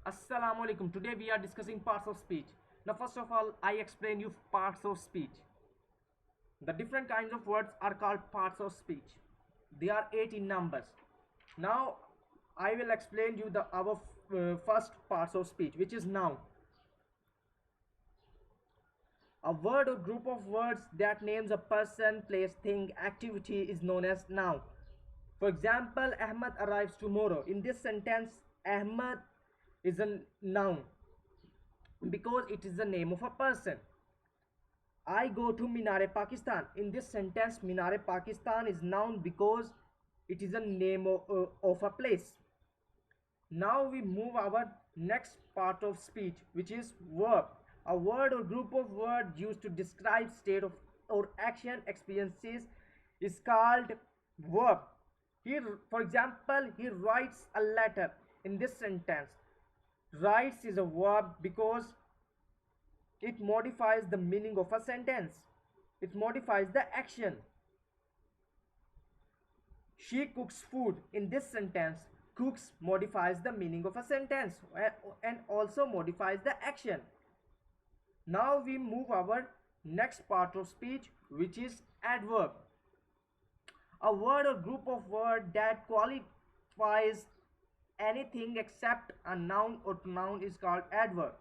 Assalamu alaikum. Today we are discussing parts of speech. Now first of all, I explain you parts of speech. The different kinds of words are called parts of speech. They are 8 in numbers. Now I will explain you the our first parts of speech, which is noun. A word or group of words that names a person, place, thing, activity is known as noun. For example, Ahmad arrives tomorrow. In this sentence, Ahmad is a noun because it is the name of a person. I go to Minare Pakistan. In this sentence, Minare Pakistan is noun because it is a name of a place. Now we move our next part of speech, which is verb. A word or group of words used to describe state of or action experiences is called verb. Here, for example, he writes a letter. In this sentence, writes is a verb because it modifies the meaning of a sentence. It modifies the action. She cooks food. In this sentence, cooks modifies the meaning of a sentence and also modifies the action. Now we move our next part of speech, which is adverb. A word or group of words that qualifies anything except a noun or pronoun is called adverb.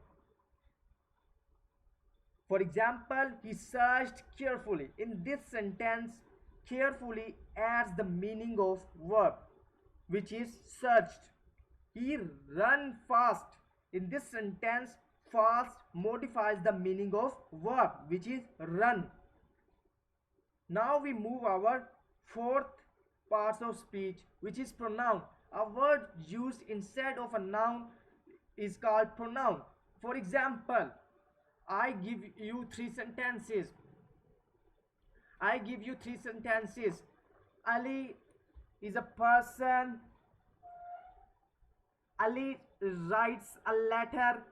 For example, he searched carefully. In this sentence, carefully adds the meaning of verb, which is searched. He ran fast. In this sentence, fast modifies the meaning of verb, which is run. Now we move our fourth parts of speech, which is pronoun. A word used instead of a noun is called pronoun. For example, I give you three sentences. Ali is a person. Ali writes a letter.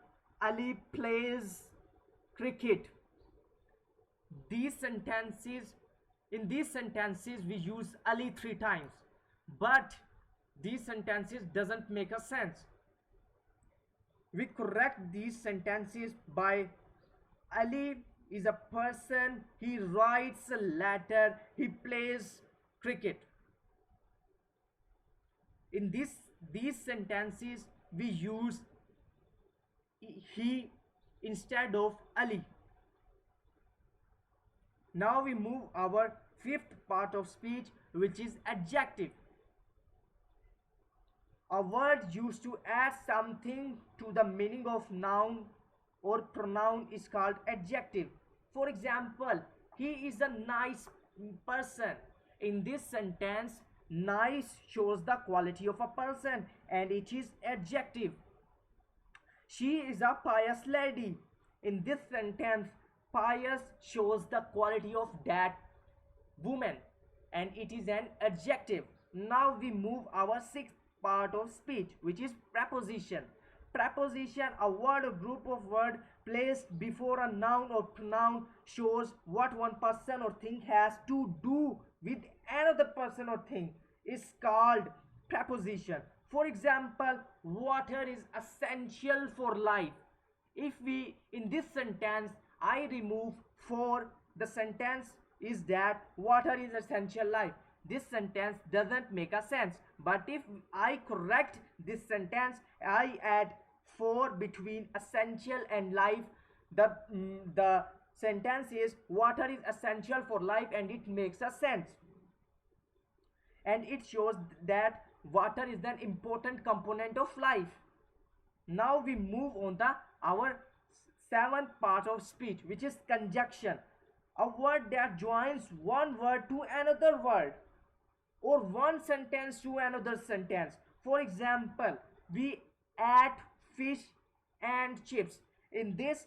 Ali plays cricket. These sentences, in these sentences we use Ali 3 times, but these sentences doesn't make a sense. We correct these sentences by Ali is a person, he writes a letter, he plays cricket. In these sentences we use he instead of Ali. Now we move our fifth part of speech, which is adjective. A word used to add something to the meaning of noun or pronoun is called adjective. For example, he is a nice person. In this sentence, nice shows the quality of a person and it is adjective. She is a pious lady. In this sentence, pious shows the quality of that woman and it is an adjective. Now we move our sixth part of speech, which is preposition. Preposition, a word or group of words placed before a noun or pronoun, shows what one person or thing has to do with another person or thing, is called preposition. For example, water is essential for life. If we, in this sentence, I remove for, the sentence is that water is essential life. This sentence doesn't make a sense, but if I correct this sentence, I add for between essential and life, the sentence is water is essential for life and it makes a sense, and it shows that water is an important component of life. Now we move on the our seventh part of speech, which is conjunction. A word that joins one word to another word or one sentence to another sentence. For example, we add fish and chips. In this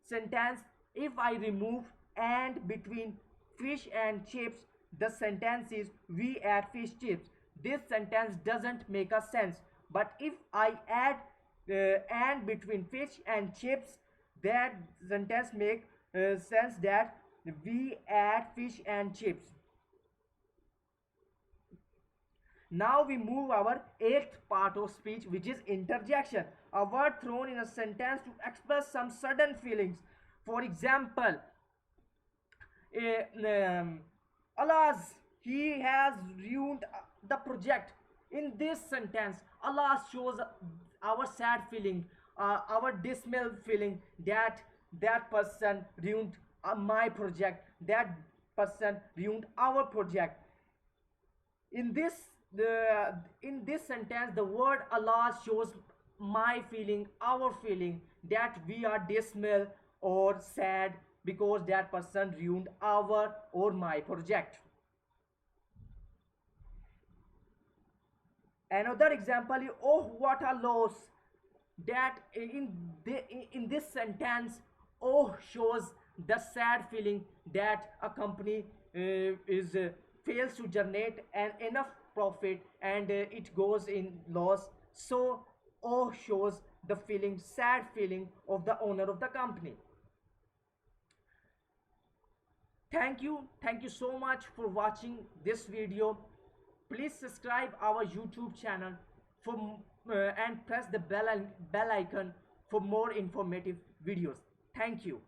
sentence, if I remove and between fish and chips, the sentence is we add fish chips. This sentence doesn't make a sense, but if I add and between fish and chips, that sentence make sense that we add fish and chips. Now we move our eighth part of speech, which is interjection. a word thrown in a sentence to express some sudden feelings. For example, Allah's, he has ruined the project. In this sentence, Allah shows our sad feeling, our dismal feeling that that person ruined my project, that person ruined our project. In this in this sentence, the word Allah shows my feeling, our feeling, that we are dismal or sad because that person ruined our or my project. Another example is, oh what a loss. That in this sentence, oh shows the sad feeling that a company is fails to generate an enough profit, and it goes in loss. So oh shows the feeling, sad feeling of the owner of the company. Thank you so much for watching this video. Please subscribe our YouTube channel for and press the bell icon for more informative videos. Thank you.